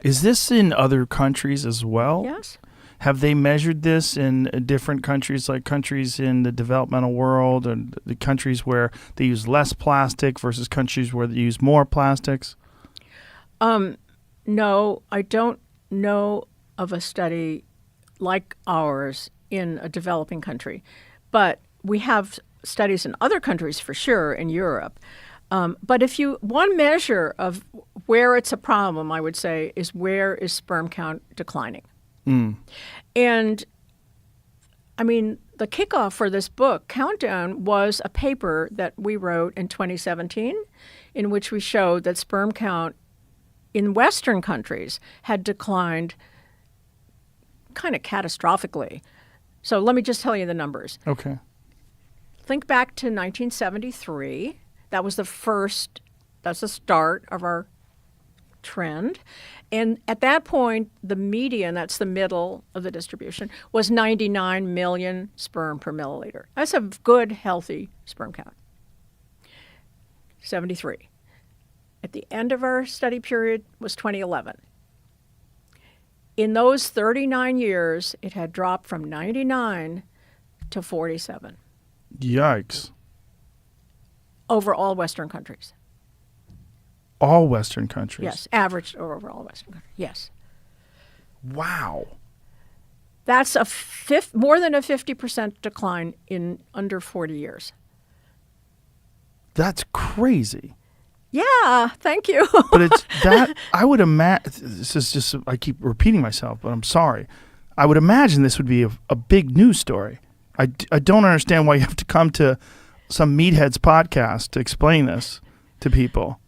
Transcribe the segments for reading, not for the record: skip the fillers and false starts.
Is this in other countries as well? Yes. Have they measured this in different countries, like countries in the developmental world and the countries where they use less plastic versus countries where they use more plastics? No, I don't know of a study like ours in a developing country. But we have studies in other countries for sure, in Europe. But one measure of where it's a problem, I would say, is where is sperm count declining? And I mean, the kickoff for this book, Countdown, was a paper that we wrote in 2017 in which we showed that sperm count in Western countries had declined kind of catastrophically. So let me just tell you the numbers. Okay. Think back to 1973. That's the start of our trend. And at that point, the median, that's the middle of the distribution, was 99 million sperm per milliliter. That's a good, healthy sperm count. 73. At the end of our study period was 2011. In those 39 years, it had dropped from 99 to 47. Yikes. Over all Western countries. All Western countries? Yes, averaged over all Western countries, yes. Wow. That's more than a 50% decline in under 40 years. That's crazy. Yeah, thank you. But it's that, I would imagine, this is just, I keep repeating myself, but I'm sorry. I would imagine this would be a big news story. I don't understand why you have to come to some meatheads podcast to explain this to people.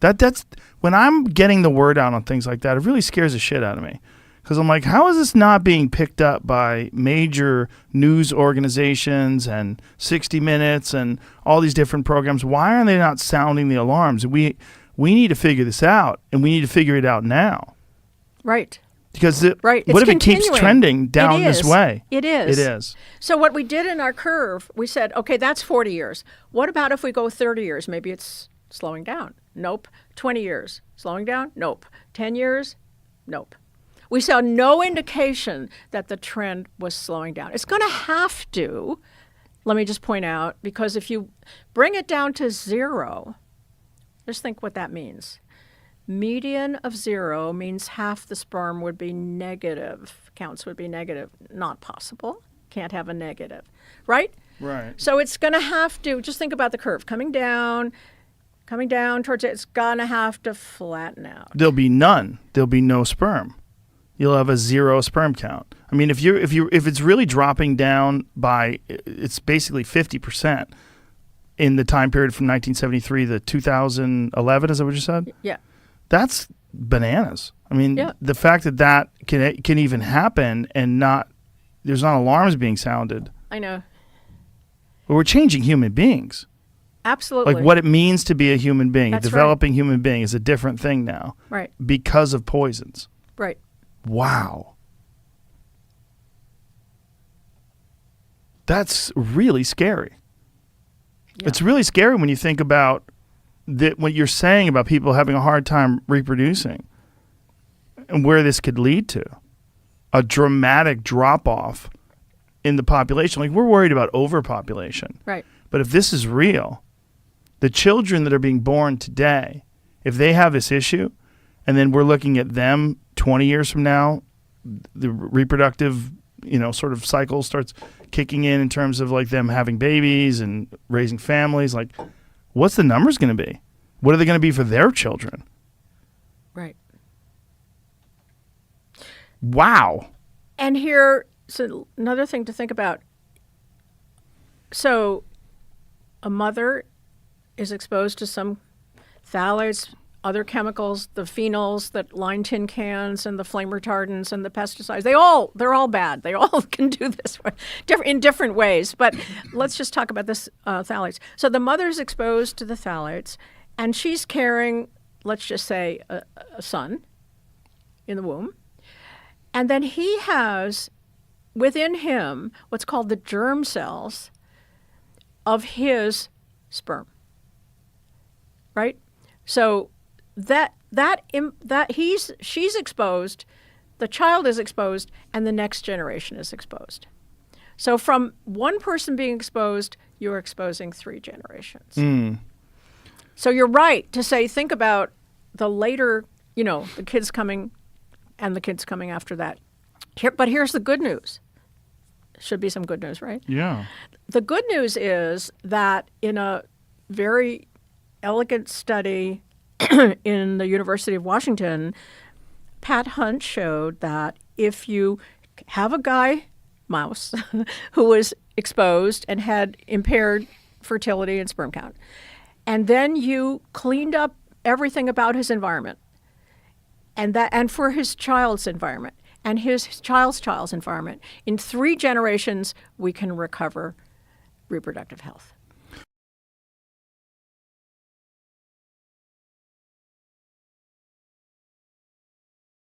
That's when I'm getting the word out on things like that, it really scares the shit out of me. Because I'm like, how is this not being picked up by major news organizations and 60 Minutes and all these different programs? Why are they not sounding the alarms? We need to figure this out, and we need to figure it out now. Right. Because right. What if it keeps trending down this way? It is. It is. So what we did in our curve, we said, okay, that's 40 years. What about if we go 30 years? Maybe it's slowing down. Nope. 20 years. Slowing down? Nope. 10 years? Nope. We saw no indication that the trend was slowing down. It's going to have to, let me just point out, because if you bring it down to zero, just think what that means. Median of zero means half the sperm would be negative. Counts would be negative. Not possible. Can't have a negative. Right? Right. So it's going to have to, just think about the curve. Coming down towards it, it's going to have to flatten out. There'll be none. There'll be no sperm. You'll have a zero sperm count. I mean, if it's really dropping down by, it's basically 50% in the time period from 1973 to 2011, is that what you said? Yeah. That's bananas. I mean, the fact that can even happen and there's not alarms being sounded. I know. But we're changing human beings. Absolutely. Like what it means to be a human being, That's a developing human being is a different thing now. Right. Because of poisons. Right. Wow. That's really scary. Yeah. It's really scary when you think about what you're saying about people having a hard time reproducing and where this could lead to. A dramatic drop-off in the population. Like, we're worried about overpopulation. Right. But if this is real, the children that are being born today, if they have this issue, and then we're looking at them 20 years from now, the reproductive, sort of cycle starts kicking in terms of like them having babies and raising families. Like, what's the numbers going to be? What are they going to be for their children? Right. Wow. And so another thing to think about. So a mother is exposed to some phthalates, other chemicals, the phenols that line tin cans and the flame retardants and the pesticides. They're all bad. They all can do this in different ways. But let's just talk about this phthalates. So the mother's exposed to the phthalates, and she's carrying, let's just say, a son in the womb. And then he has within him what's called the germ cells of his sperm. Right? So she's exposed, the child is exposed, and the next generation is exposed. So from one person being exposed, you're exposing 3 generations. So you're right to say, think about the later, the kids coming and the kids coming after that. But here's the good news. Should be some good news, right? Yeah. The good news is that in a very elegant study in the University of Washington, Pat Hunt showed that if you have a guy mouse who was exposed and had impaired fertility and sperm count, and then you cleaned up everything about his environment, and for his child's environment and his child's environment, in 3 generations we can recover reproductive health.